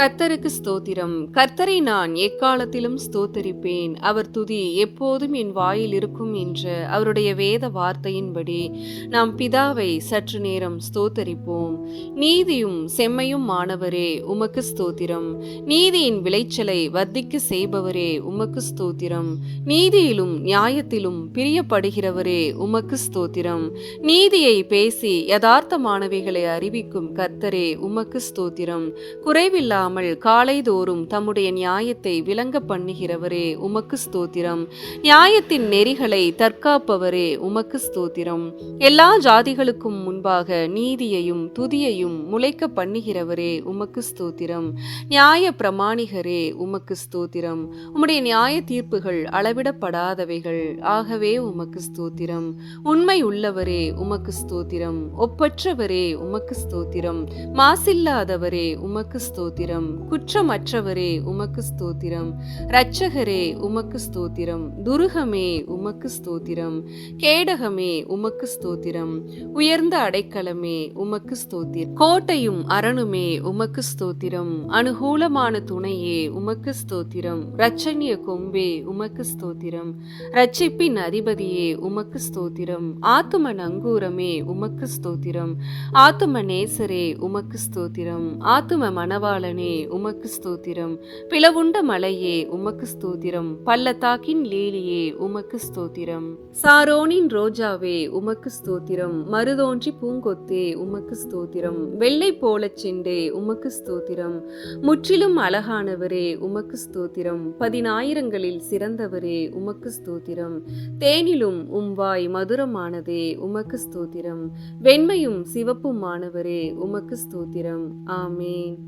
கர்த்தருக்கு ஸ்தோத்திரம். கர்த்தரை நான் எக்காலத்திலும் ஸ்தோத்தரிப்பேன். அவர் துதி எப்போதும் என் வாயில் இருக்கும் என்ற அவருடைய வேத வார்த்தையின்படி நாம் பிதாவை சற்று நேரம் ஸ்தோத்தரிப்போம். நீதியும் செம்மையும் ஆனவரே உமக்கு ஸ்தோத்திரம். நீதியின் விளைச்சலை வர்த்திக்க செய்பவரே உமக்கு ஸ்தோத்திரம். நீதியிலும் நியாயத்திலும் பிரியப்படுகிறவரே உமக்கு ஸ்தோத்திரம். நீதியை பேசி யதார்த்தமானவைகளை அறிவிக்கும் கர்த்தரே உமக்கு ஸ்தோத்திரம். குறைவில்லாமல் காலைதோறும் தம்முடைய நியாயத்தை விளங்க பண்ணுகிறவரே உமக்கு ஸ்தோத்திரம். நியாயத்தின் நெறிகளை தற்காப்பவரே உமக்கு ஸ்தோத்திரம். எல்லா ஜாதிகளுக்கும் முன்பாக நீதியையும் துதியையும் முளைக்க பண்ணுகிறவரே உமக்கு ஸ்தோத்திரம். நியாய பிரமாணிகரே உமக்கு ஸ்தோத்திரம். உம்முடைய நியாய தீர்ப்புகள் அளவிடப்படாதவைகள், ஆகவே உமக்கு ஸ்தோத்திரம். உண்மை உள்ளவரே உமக்கு ஸ்தோத்திரம். ஒப்பற்றவரே உமக்கு ஸ்தோத்திரம். மாசில்லாதவரே உமக்கு ஸ்தோத்திரம். குற்றமற்றவரே உமக்கு ஸ்தோத்திரம். இரட்சகரே உமக்கு ஸ்தோத்திரம். துருகமே உமக்கு ஸ்தோத்திரம். கேடகமே உமக்கு ஸ்தோத்திரம். உயர்ந்த அடைக்கலமே உமக்கு ஸ்தோத்திரம். கோட்டையும் அரணுமே உமக்கு ஸ்தோத்திரம். அனுகூலமான துணையே உமக்கு ஸ்தோத்திரம். இரட்சணிய கொம்பே உமக்கு ஸ்தோத்திரம். இரட்சிப்பின் அதிபதியே உமக்கு ஸ்தோத்திரம். ஆத்தும நங்கூரமே உமக்கு ஸ்தோத்திரம். ஆத்தும நேசரே உமக்கு ஸ்தோத்திரம். ஆத்தும மணவாளனே உமக்கு ஸ்தோத்திரம். பிளவுண்ட மலையே உமக்கு ஸ்தோத்திரம். பள்ளத்தாக்கின் லீலியே உமக்கு ஸ்தோத்திரம். சாரோனின் ரோஜாவே உமக்கு ஸ்தோத்திரம். மருதோன்றி பூங்கொத்தே உமக்கு ஸ்தோத்திரம். வெள்ளை போலச் செண்டே உமக்கு ஸ்தோத்திரம். முற்றிலும் அழகானவரே உமக்கு ஸ்தோத்திரம். 10,000களில் சிறந்தவரே உமக்கு ஸ்தோத்திரம். தேனிலும் உம்வாய் மதுரமானதே உமக்கு ஸ்தோத்திரம். வெண்மையும் சிவப்புமானவரே உமக்கு ஸ்தோத்திரம். ஆமென்.